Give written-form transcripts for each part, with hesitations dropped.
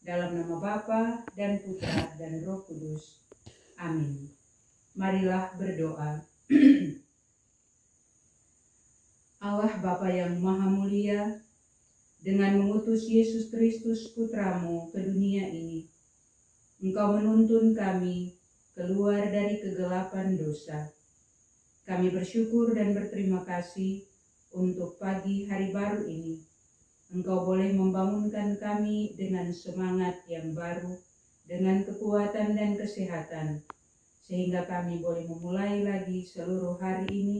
Dalam nama Bapa dan Putra dan Roh Kudus. Amin. Marilah berdoa. Allah Bapa yang Maha Mulia, dengan mengutus Yesus Kristus Putramu ke dunia ini, Engkau menuntun kami keluar dari kegelapan dosa. Kami bersyukur dan berterima kasih untuk pagi hari baru ini. Engkau boleh membangunkan kami dengan semangat yang baru, dengan kekuatan dan kesehatan, sehingga kami boleh memulai lagi seluruh hari ini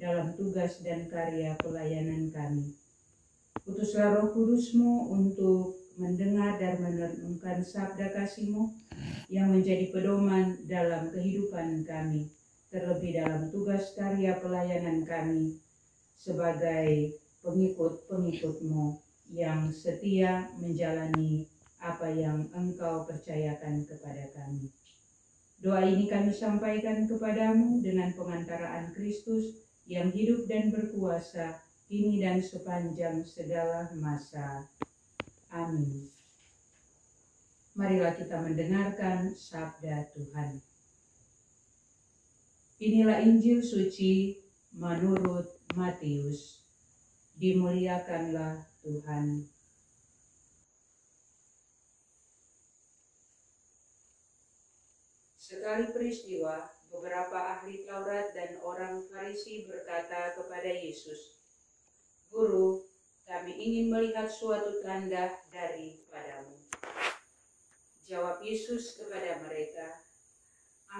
dalam tugas dan karya pelayanan kami. Utuslah Roh Kudus-Mu untuk mendengar dan merenungkan sabda kasih-Mu yang menjadi pedoman dalam kehidupan kami, terlebih dalam tugas karya pelayanan kami sebagai pengikut-pengikut-Mu yang setia menjalani apa yang Engkau percayakan kepada kami. Doa ini kami sampaikan kepadamu dengan pengantaraan Kristus yang hidup dan berkuasa kini dan sepanjang segala masa. Amin. Marilah kita mendengarkan sabda Tuhan. Inilah Injil suci menurut Matius. Dimuliakanlah Tuhan. Sekali peristiwa, beberapa ahli Taurat dan orang Farisi berkata kepada Yesus, "Guru, kami ingin melihat suatu tanda daripadamu." Jawab Yesus kepada mereka,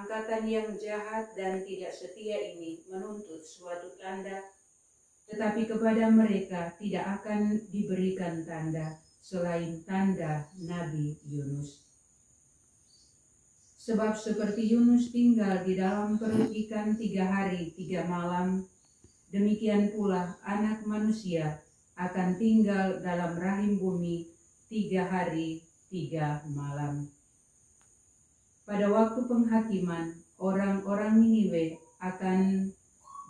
"Angkatan yang jahat dan tidak setia ini menuntut suatu tanda, tetapi kepada mereka tidak akan diberikan tanda selain tanda Nabi Yunus. Sebab seperti Yunus tinggal di dalam perut ikan 3 hari 3 malam, demikian pula Anak Manusia akan tinggal dalam rahim bumi 3 hari 3 malam. Pada waktu penghakiman, orang-orang Niniwe akan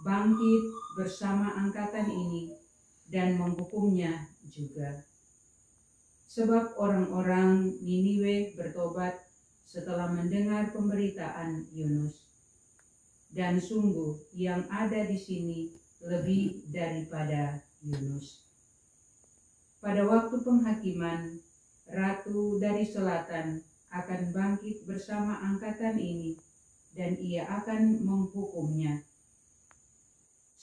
bangkit bersama angkatan ini dan menghukumnya juga. Sebab orang-orang Niniwe bertobat setelah mendengar pemberitaan Yunus. Dan sungguh yang ada di sini lebih daripada Yunus." Pada waktu penghakiman, Ratu dari Selatan akan bangkit bersama angkatan ini dan ia akan menghukumnya.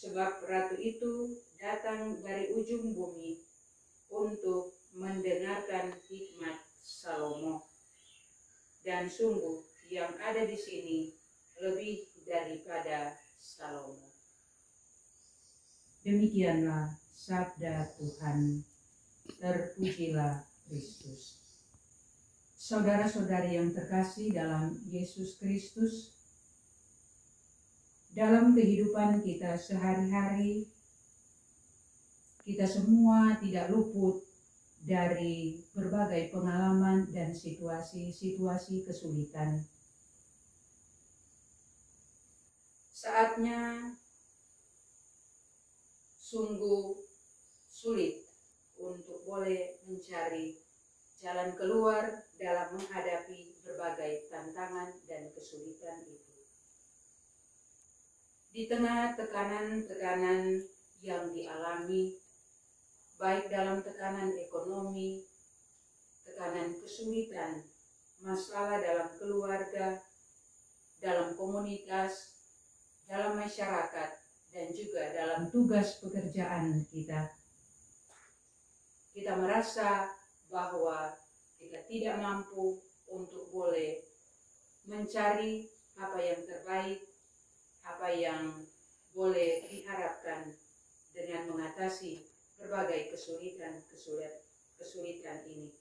Sebab Ratu itu datang dari ujung bumi untuk mendengarkan hikmat Salomo. Dan sungguh yang ada di sini lebih daripada Salomo. Demikianlah sabda Tuhan. Terpujilah Kristus. Saudara-saudari yang terkasih dalam Yesus Kristus, dalam kehidupan kita sehari-hari, kita semua tidak luput dari berbagai pengalaman dan situasi-situasi kesulitan. Saatnya sungguh sulit untuk boleh mencari jalan keluar dalam menghadapi berbagai tantangan dan kesulitan itu. Di tengah tekanan-tekanan yang dialami, baik dalam tekanan ekonomi, tekanan kesulitan, masalah dalam keluarga, dalam komunitas, dalam masyarakat, dan juga dalam tugas pekerjaan kita. Kita merasa bahwa kita tidak mampu untuk boleh mencari apa yang terbaik, apa yang boleh diharapkan dengan mengatasi berbagai kesulitan ini.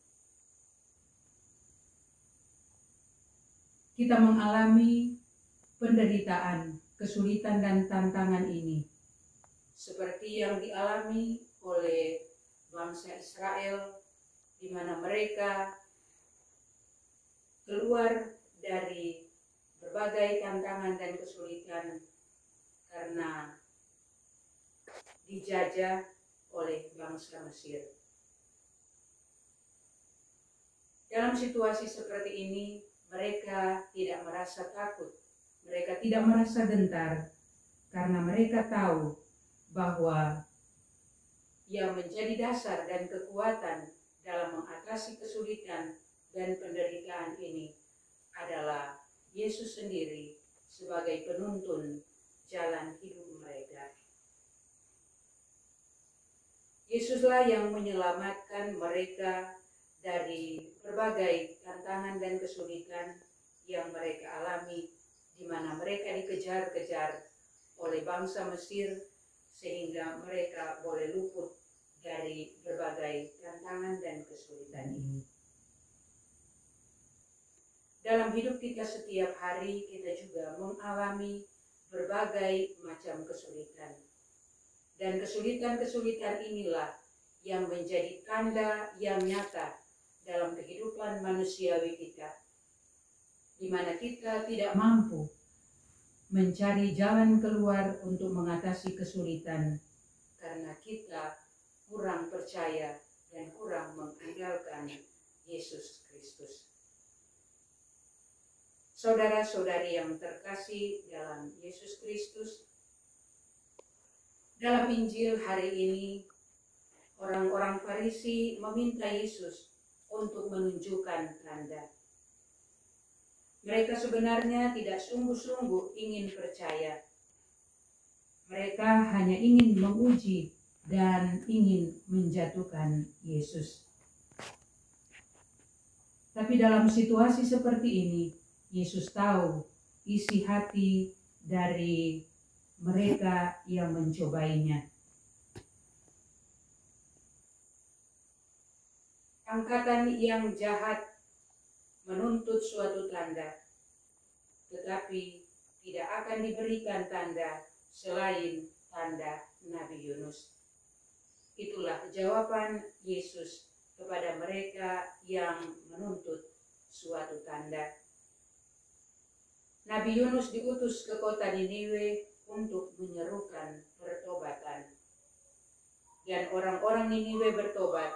Kita mengalami penderitaan, kesulitan dan tantangan ini seperti yang dialami oleh bangsa Israel, di mana mereka keluar dari berbagai tantangan dan kesulitan karena dijajah oleh bangsa Mesir. Dalam Dalam situasi seperti ini, mereka tidak merasa takut, mereka tidak merasa gentar, karena mereka tahu bahwa yang menjadi dasar dan kekuatan dalam mengatasi kesulitan dan penderitaan ini adalah Yesus sendiri sebagai penuntun jalan hidup mereka. Yesuslah yang menyelamatkan mereka dari berbagai tantangan dan kesulitan yang mereka alami, di mana mereka dikejar-kejar oleh bangsa Mesir sehingga mereka boleh luput dari berbagai tantangan dan kesulitan ini. Dalam hidup kita setiap hari, kita juga mengalami berbagai macam kesulitan. Dan kesulitan-kesulitan inilah yang menjadi tanda yang nyata dalam kehidupan manusiawi kita, di mana kita tidak mampu mencari jalan keluar untuk mengatasi kesulitan karena kita kurang percaya dan kurang mengandalkan Yesus Kristus. Saudara-saudari yang terkasih dalam Yesus Kristus, dalam Injil hari ini, orang-orang Farisi meminta Yesus untuk menunjukkan tanda. Mereka sebenarnya tidak sungguh-sungguh ingin percaya. Mereka hanya ingin menguji dan ingin menjatuhkan Yesus. Tapi dalam situasi seperti ini, Yesus tahu isi hati dari mereka yang mencobainya. Angkatan yang jahat menuntut suatu tanda, tetapi tidak akan diberikan tanda selain tanda Nabi Yunus. Itulah jawaban Yesus kepada mereka yang menuntut suatu tanda. Nabi Yunus diutus ke kota Niniwe untuk menyerukan pertobatan. Dan orang-orang Niniwe bertobat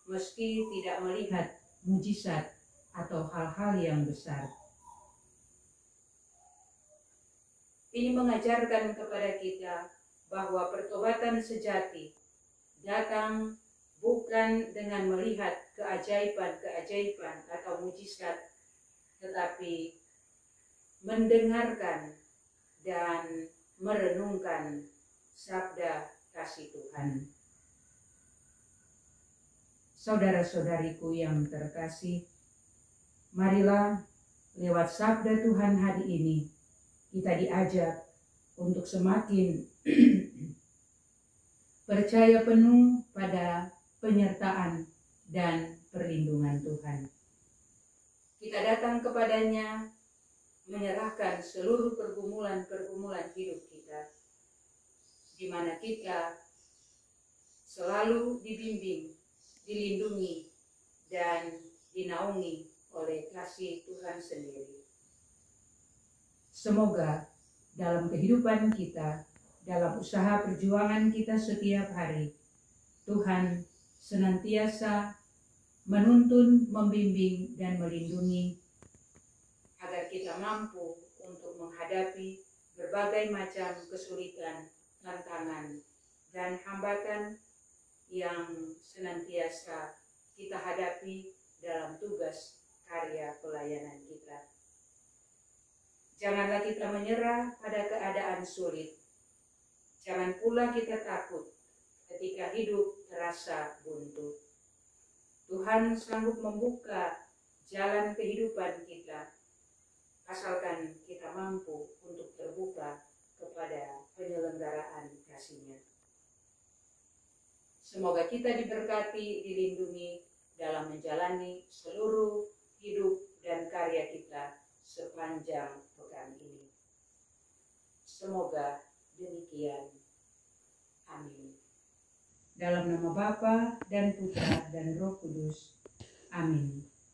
meski tidak melihat mujizat atau hal-hal yang besar. Ini mengajarkan kepada kita bahwa pertobatan sejati datang bukan dengan melihat keajaiban-keajaiban atau mujizat, tetapi mendengarkan dan merenungkan sabda kasih Tuhan. Saudara-saudariku yang terkasih, marilah lewat sabda Tuhan hari ini kita diajak untuk semakin percaya penuh pada penyertaan dan perlindungan Tuhan. Kita datang kepadanya menyerahkan seluruh pergumulan-pergumulan hidup kita, di mana kita selalu dibimbing, dilindungi, dan dinaungi oleh kasih Tuhan sendiri. Semoga dalam kehidupan kita, dalam usaha perjuangan kita setiap hari, Tuhan senantiasa menuntun, membimbing, dan melindungi agar kita mampu untuk menghadapi berbagai macam kesulitan, tantangan, dan hambatan yang senantiasa kita hadapi dalam tugas karya pelayanan kita. Janganlah kita menyerah pada keadaan sulit. Jangan pula kita takut ketika hidup terasa buntu. Tuhan sanggup membuka jalan kehidupan kita, asalkan kita mampu untuk terbuka kepada penyelenggaraan kasih-Nya. Semoga kita diberkati, dilindungi dalam menjalani seluruh hidup dan karya kita sepanjang pekan ini. Semoga demikian. Amin. Dalam nama Bapa dan Putra dan Roh Kudus. Amin.